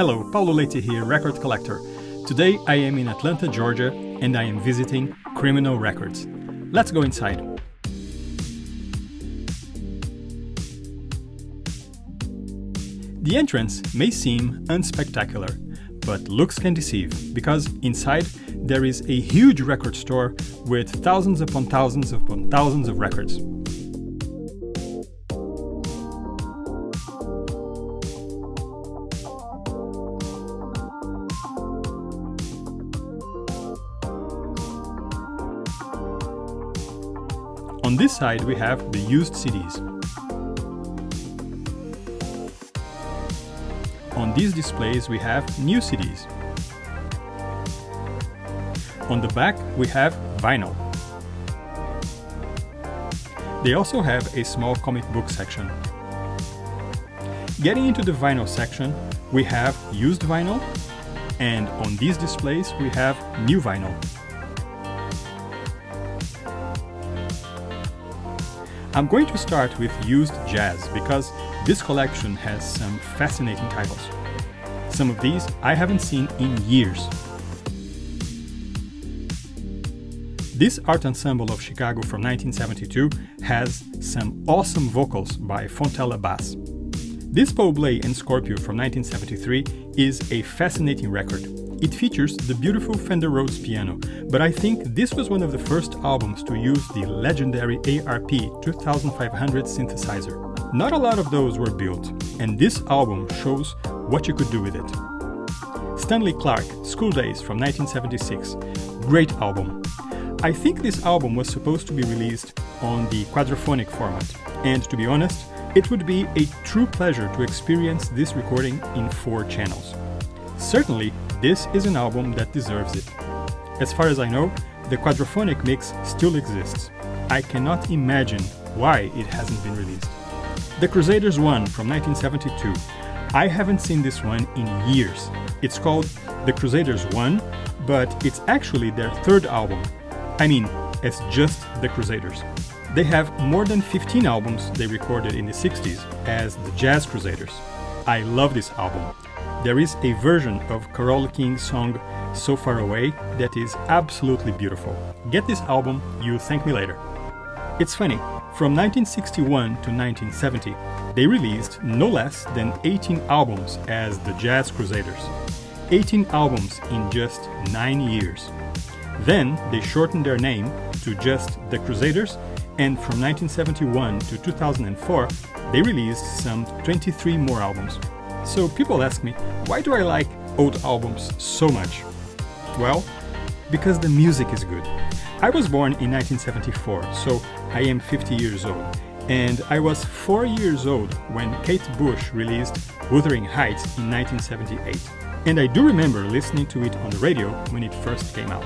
Hello, Paulo Leite here, record collector. Today I am in Atlanta, Georgia, and I am visiting Criminal Records. Let's go inside. The entrance may seem unspectacular, but looks can deceive, because inside there is a huge record store with thousands upon thousands of records. On this side we have the used CDs. On these displays we have new CDs. On the back we have vinyl. They also have a small comic book section. Getting into the vinyl section, we have used vinyl, and on these displays we have new vinyl. I'm going to start with used jazz because this collection has some fascinating titles. Some of these I haven't seen in years. This art ensemble of Chicago from 1972 has some awesome vocals by Fontella Bass. This Paul Bley and Scorpio from 1973 is a fascinating record. It features the beautiful Fender Rhodes piano, but I think this was one of the first albums to use the legendary ARP 2500 synthesizer. Not a lot of those were built, and this album shows what you could do with it. Stanley Clarke, School Days from 1976. Great album. I think this album was supposed to be released on the quadraphonic format, and to be honest, it would be a true pleasure to experience this recording in 4 channels. Certainly, this is an album that deserves it. As far as I know, the quadraphonic mix still exists. I cannot imagine why it hasn't been released. The Crusaders 1 from 1972. I haven't seen this one in years. It's called The Crusaders 1, but it's actually their 3rd album. I mean, it's just The Crusaders. They have more than 15 albums they recorded in the 60s as the Jazz Crusaders. I love this album. There is a version of Carole King's song So Far Away that is absolutely beautiful. Get this album, you'll thank me later. It's funny, from 1961 to 1970, they released no less than 18 albums as the Jazz Crusaders. 18 albums in just 9 years. Then they shortened their name to just the Crusaders, and from 1971 to 2004, they released some 23 more albums. So people ask me, why do I like old albums so much? Well, because the music is good. I was born in 1974, so I am 50 years old. And I was 4 years old when Kate Bush released Wuthering Heights in 1978. And I do remember listening to it on the radio when it first came out.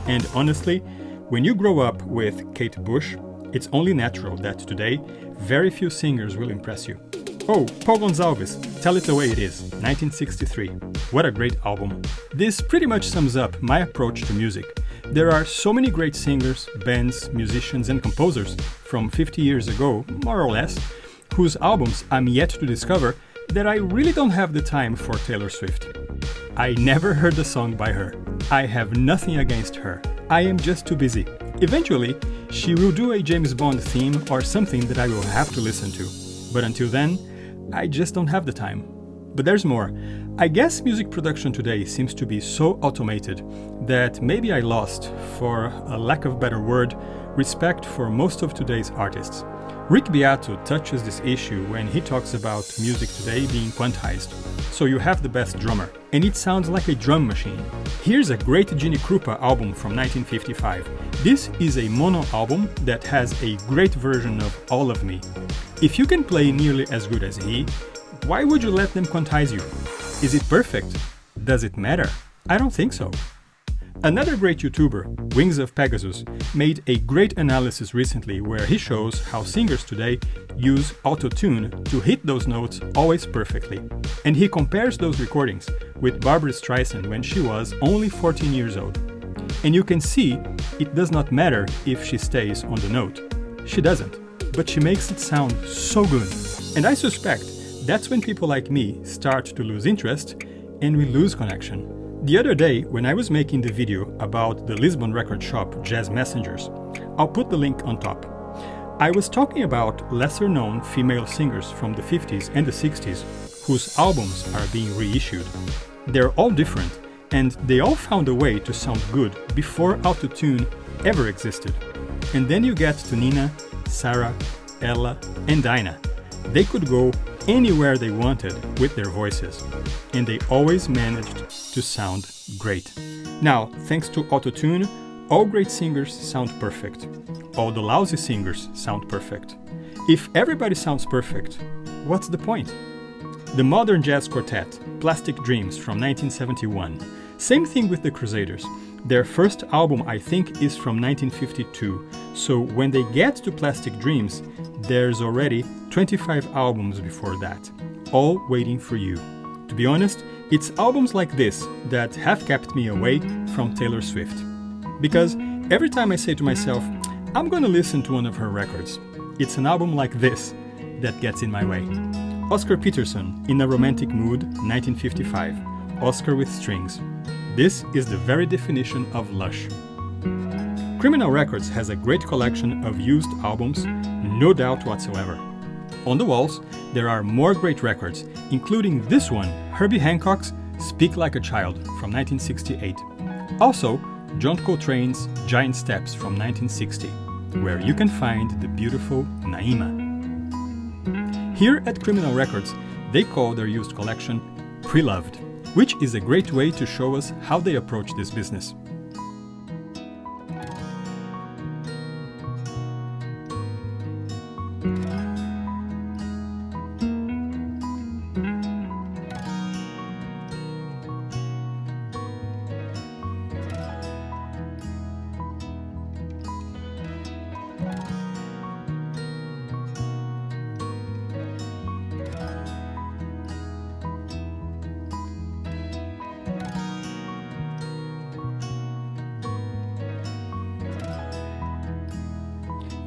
And honestly, when you grow up with Kate Bush, it's only natural that today, very few singers will impress you. Oh, Paul Gonsalves, Tell It the Way It Is, 1963. What a great album. This pretty much sums up my approach to music. There are so many great singers, bands, musicians and composers from 50 years ago, more or less, whose albums I'm yet to discover that I really don't have the time for Taylor Swift. I never heard a song by her. I have nothing against her. I am just too busy. Eventually, she will do a James Bond theme or something that I will have to listen to. But until then, I just don't have the time. But there's more. I guess music production today seems to be so automated that maybe I lost, for a lack of better word, respect for most of today's artists. Rick Beato touches this issue when he talks about music today being quantized. So you have the best drummer, and it sounds like a drum machine. Here's a great Gene Krupa album from 1955. This is a mono album that has a great version of All of Me. If you can play nearly as good as he, why would you let them quantize you? Is it perfect? Does it matter? I don't think so. Another great YouTuber, Wings of Pegasus, made a great analysis recently where he shows how singers today use auto-tune to hit those notes always perfectly. And he compares those recordings with Barbra Streisand when she was only 14 years old. And you can see it does not matter if she stays on the note. She doesn't, but she makes it sound so good. And I suspect that's when people like me start to lose interest and we lose connection. The other day, when I was making the video about the Lisbon record shop Jazz Messengers, I'll put the link on top. I was talking about lesser-known female singers from the 50s and the 60s whose albums are being reissued. They're all different, and they all found a way to sound good before autotune ever existed. And then you get to Nina, Sarah, Ella, and Dinah. They could go anywhere they wanted with their voices, and they always managed to sound great. Now, thanks to autotune, all great singers sound perfect. All the lousy singers sound perfect. If everybody sounds perfect, what's the point? The modern jazz quartet, Plastic Dreams from 1971. Same thing with the Crusaders. Their first album, I think, is from 1952. So when they get to Plastic Dreams, there's already 25 albums before that, all waiting for you. To be honest, it's albums like this that have kept me away from Taylor Swift. Because every time I say to myself, I'm gonna listen to one of her records, it's an album like this that gets in my way. Oscar Peterson, In a Romantic Mood, 1955. Oscar with Strings. This is the very definition of lush. Criminal Records has a great collection of used albums, no doubt whatsoever. On the walls, there are more great records, including this one, Herbie Hancock's Speak Like a Child from 1968. Also, John Coltrane's Giant Steps from 1960, where you can find the beautiful Naima. Here at Criminal Records, they call their used collection Pre-Loved, which is a great way to show us how they approach this business.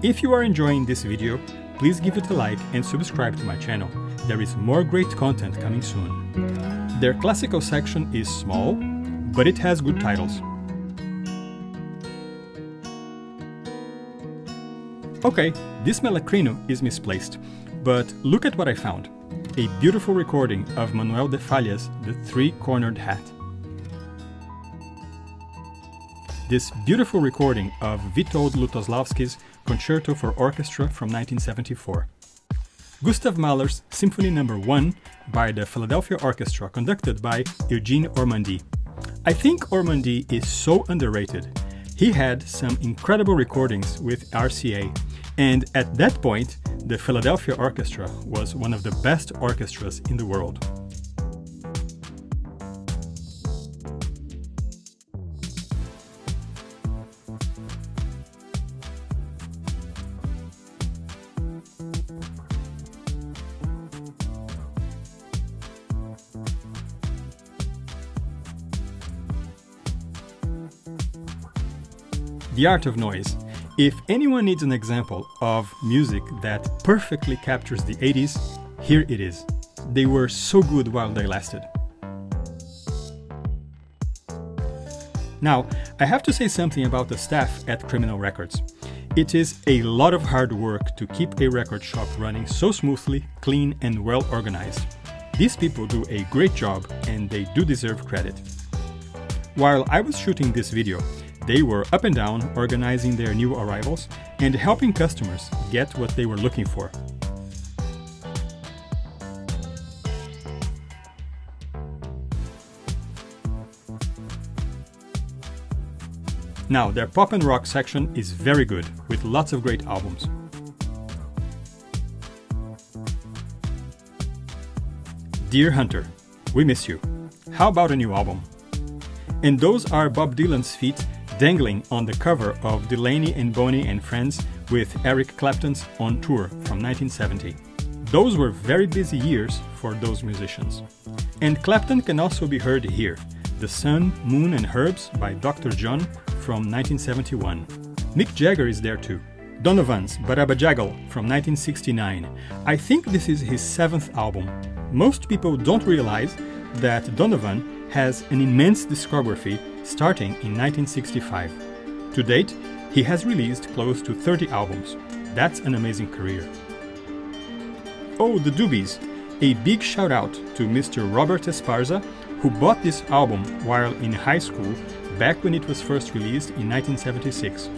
If you are enjoying this video, please give it a like and subscribe to my channel. There is more great content coming soon. Their classical section is small, but it has good titles. Okay, this Melacrino is misplaced, but look at what I found. A beautiful recording of Manuel de Falha's The Three-Cornered Hat. This beautiful recording of Witold Lutosławski's Concerto for Orchestra from 1974. Gustav Mahler's Symphony No. 1 by the Philadelphia Orchestra, conducted by Eugene Ormandy. I think Ormandy is so underrated. He had some incredible recordings with RCA, and at that point, the Philadelphia Orchestra was one of the best orchestras in the world. The Art of Noise. If anyone needs an example of music that perfectly captures the 80s, here it is. They were so good while they lasted. Now, I have to say something about the staff at Criminal Records. It is a lot of hard work to keep a record shop running so smoothly, clean, and well organized. These people do a great job, and they do deserve credit. While I was shooting this video, they were up and down organizing their new arrivals and helping customers get what they were looking for. Now, their pop and rock section is very good, with lots of great albums. Dear Hunter, we miss you. How about a new album? And those are Bob Dylan's feet dangling on the cover of Delaney and Boney and Friends with Eric Clapton's On Tour from 1970. Those were very busy years for those musicians. And Clapton can also be heard here. The Sun, Moon and Herbs by Dr. John from 1971. Mick Jagger is there too. Donovan's Barabajagal from 1969. I think this is his 7th album. Most people don't realize that Donovan has an immense discography starting in 1965. To date, he has released close to 30 albums. That's an amazing career. Oh, the Doobies! A big shout out to Mr. Robert Esparza, who bought this album while in high school back when it was first released in 1976.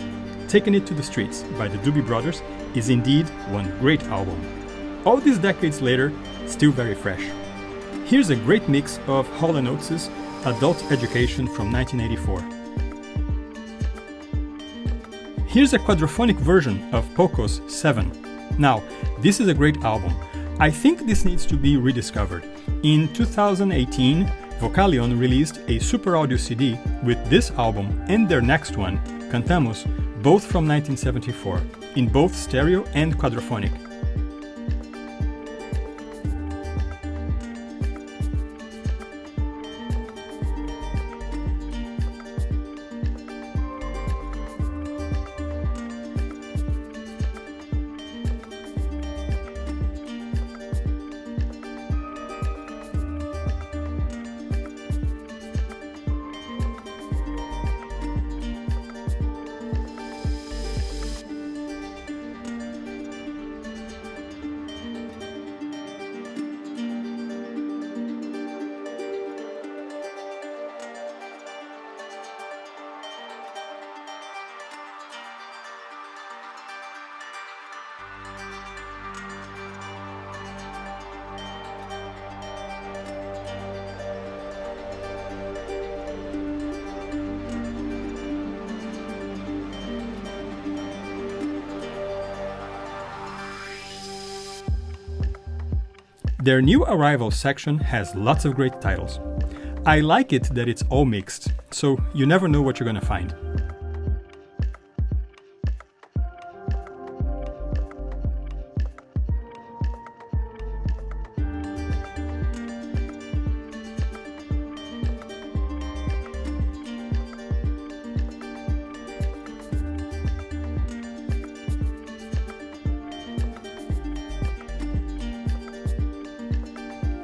Taking It to the Streets by the Doobie Brothers is indeed one great album. All these decades later, still very fresh. Here's a great mix of Hall & Oates' Adult Education from 1984. Here's a quadraphonic version of Poco's 7. Now, this is a great album. I think this needs to be rediscovered. In 2018, Vocalion released a Super Audio CD with this album and their next one, Cantamos, both from 1974, in both stereo and quadraphonic. Their new arrival section has lots of great titles. I like it that it's all mixed, so you never know what you're gonna find.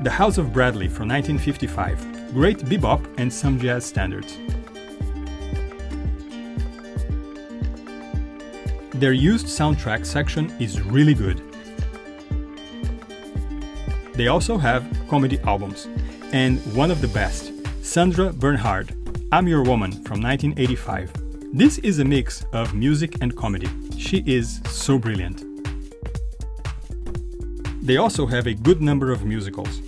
The House of Bradley from 1955, great bebop and some jazz standards. Their used soundtrack section is really good. They also have comedy albums, and one of the best, Sandra Bernhard, I'm Your Woman from 1985. This is a mix of music and comedy. She is so brilliant. They also have a good number of musicals.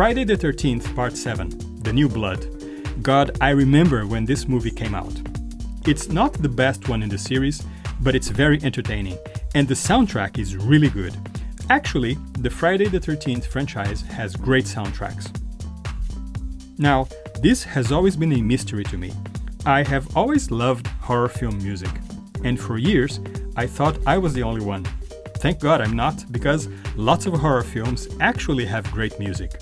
Friday the 13th, Part 7, The New Blood. God, I remember when this movie came out. It's not the best one in the series, but it's very entertaining, and the soundtrack is really good. Actually, the Friday the 13th franchise has great soundtracks. Now, this has always been a mystery to me. I have always loved horror film music, and for years, I thought I was the only one. Thank God I'm not, because lots of horror films actually have great music.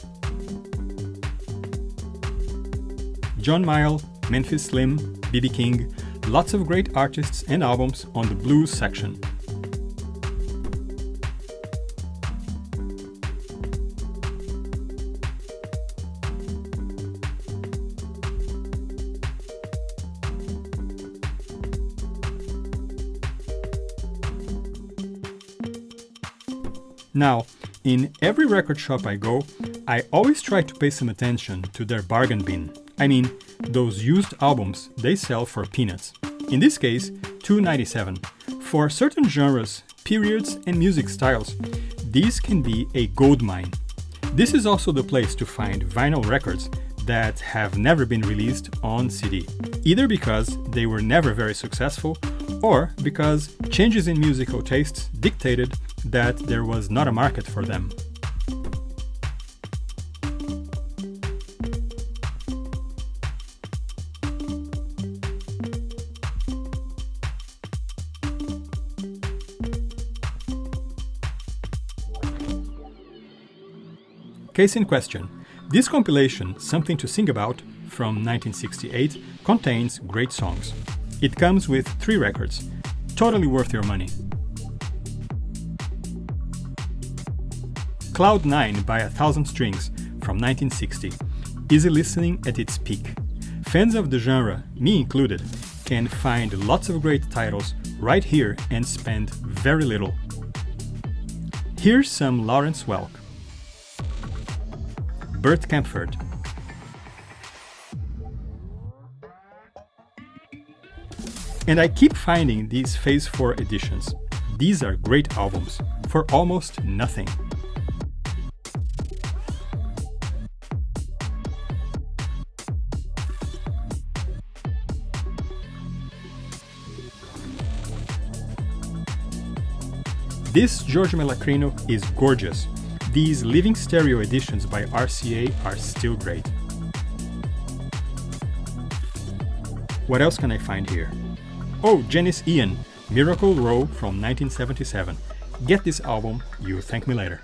John Mayall, Memphis Slim, B.B. King, lots of great artists and albums on the blues section. Now, in every record shop I go, I always try to pay some attention to their bargain bin. I mean, those used albums they sell for peanuts. In this case, $2.97. For certain genres, periods, and music styles, these can be a goldmine. This is also the place to find vinyl records that have never been released on CD, either because they were never very successful or because changes in musical tastes dictated that there was not a market for them. Case in question. This compilation, Something to Sing About, from 1968 contains great songs. It comes with 3 records. Totally worth your money. Cloud 9 by 1,000 Strings from 1960. Easy listening at its peak. Fans of the genre, me included, can find lots of great titles right here and spend very little. Here's some Lawrence Welk. Bert Kaempfert. And I keep finding these Phase 4 editions. These are great albums, for almost nothing. This George Malacrino is gorgeous. These living stereo editions by RCA are still great. What else can I find here? Oh, Janice Ian, Miracle Row from 1977. Get this album, you'll thank me later.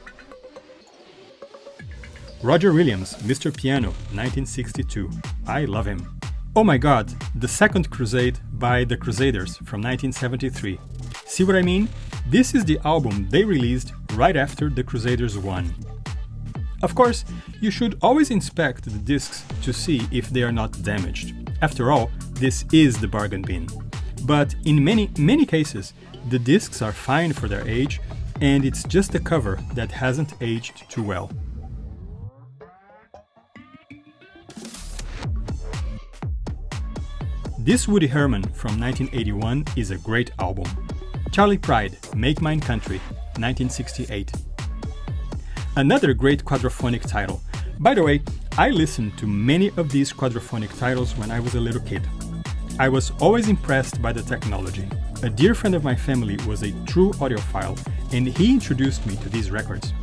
Roger Williams, Mr. Piano, 1962. I love him. Oh my god, The Second Crusade by The Crusaders from 1973. See what I mean? This is the album they released right after The Crusaders won. Of course, you should always inspect the discs to see if they are not damaged. After all, this is the bargain bin. But in many cases, the discs are fine for their age, and it's just the cover that hasn't aged too well. This Woody Herman from 1981 is a great album. Charlie Pride, Make Mine Country, 1968. Another great quadraphonic title. By the way, I listened to many of these quadraphonic titles when I was a little kid. I was always impressed by the technology. A dear friend of my family was a true audiophile, and he introduced me to these records.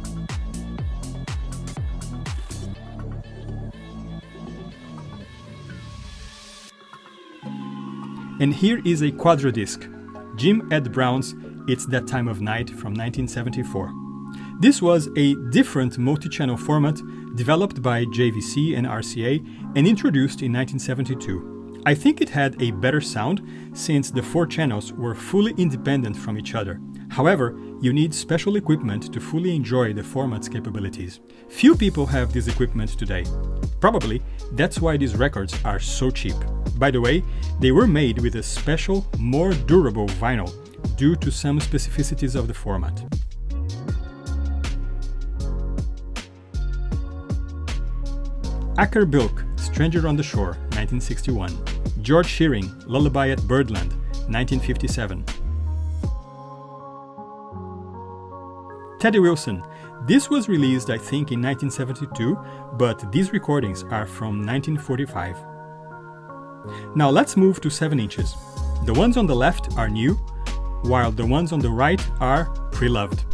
And here is a quadradisc, Jim Ed Brown's It's That Time of Night from 1974. This was a different multi-channel format developed by JVC and RCA and introduced in 1972. I think it had a better sound since the 4 channels were fully independent from each other. However, you need special equipment to fully enjoy the format's capabilities. Few people have this equipment today. Probably that's why these records are so cheap. By the way, they were made with a special, more durable vinyl due to some specificities of the format. Acker Bilk, Stranger on the Shore, 1961. George Shearing, Lullaby at Birdland, 1957. Teddy Wilson. This was released, I think, in 1972, but these recordings are from 1945. Now let's move to 7 inches. The ones on the left are new, while the ones on the right are pre-loved.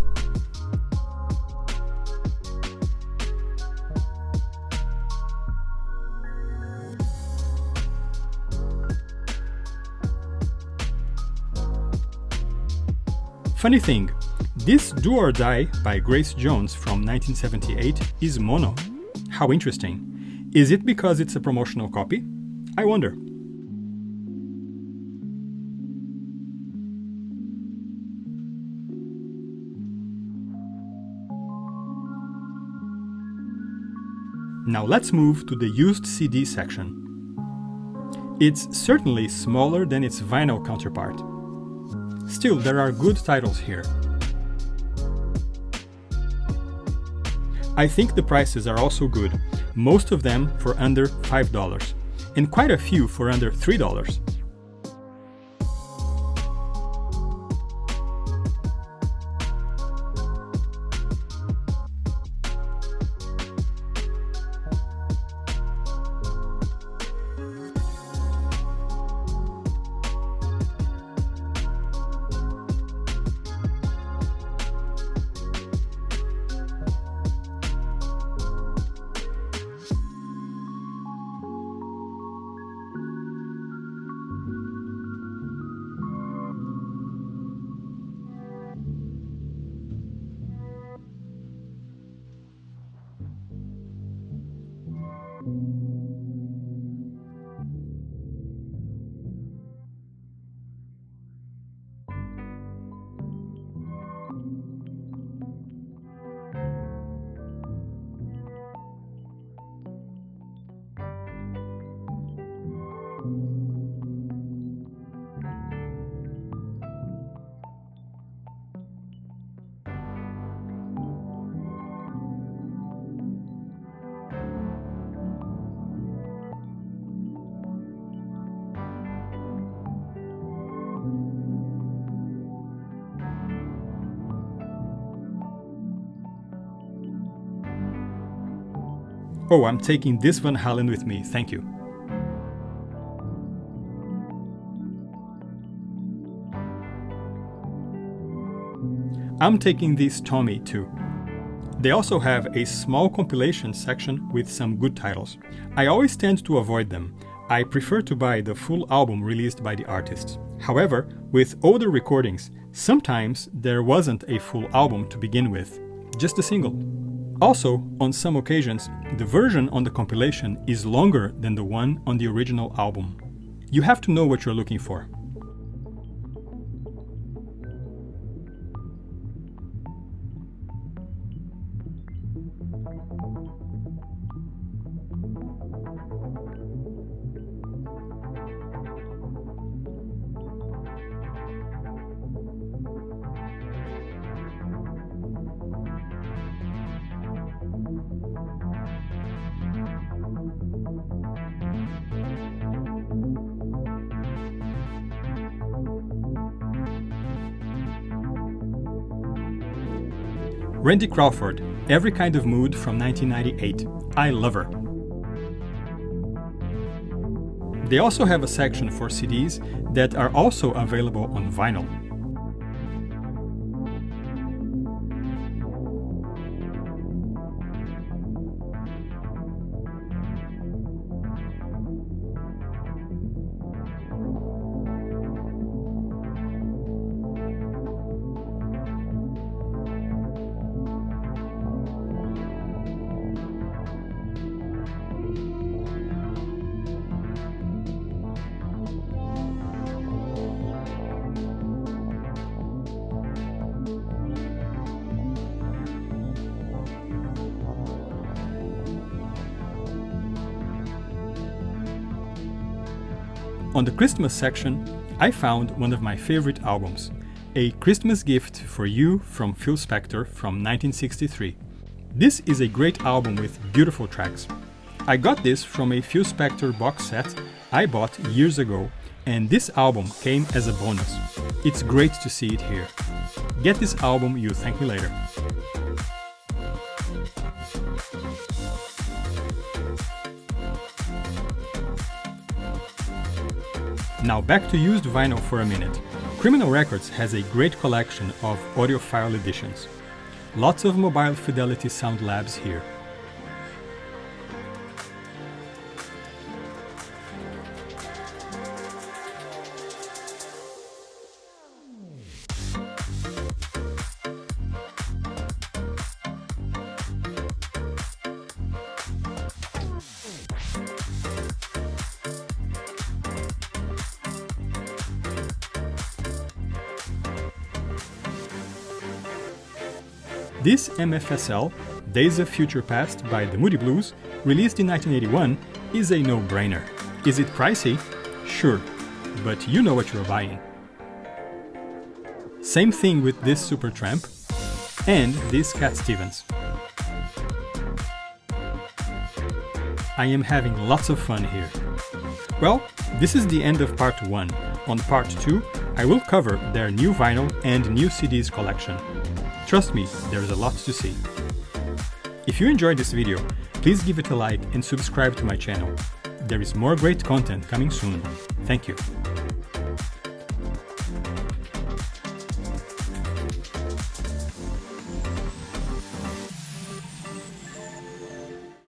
Funny thing, this Do or Die by Grace Jones from 1978 is mono. How interesting. Is it because it's a promotional copy? I wonder. Now let's move to the used CD section. It's certainly smaller than its vinyl counterpart. Still, there are good titles here. I think the prices are also good, most of them for under $5, and quite a few for under $3. Oh, I'm taking this Van Halen with me, thank you. I'm taking this Tommy too. They also have a small compilation section with some good titles. I always tend to avoid them. I prefer to buy the full album released by the artists. However, with older recordings, sometimes there wasn't a full album to begin with, just a single. Also, on some occasions, the version on the compilation is longer than the one on the original album. You have to know what you're looking for. Randy Crawford, Every Kind of Mood from 1998. I love her. They also have a section for CDs that are also available on vinyl. On the Christmas section, I found one of my favorite albums, A Christmas Gift for You from Phil Spector from 1963. This is a great album with beautiful tracks. I got this from a Phil Spector box set I bought years ago, and this album came as a bonus. It's great to see it here. Get this album, you'll thank me later. Now back to used vinyl for a minute. Criminal Records has a great collection of audiophile editions. Lots of mobile fidelity sound labs here. This MFSL, Days of Future Past by the Moody Blues, released in 1981, is a no-brainer. Is it pricey? Sure, but you know what you're buying. Same thing with this Supertramp and this Cat Stevens. I am having lots of fun here. Well, this is the end of part 1. On part 2, I will cover their new vinyl and new CDs collection. Trust me, there's a lot to see. If you enjoyed this video, please give it a like and subscribe to my channel. There is more great content coming soon. Thank you.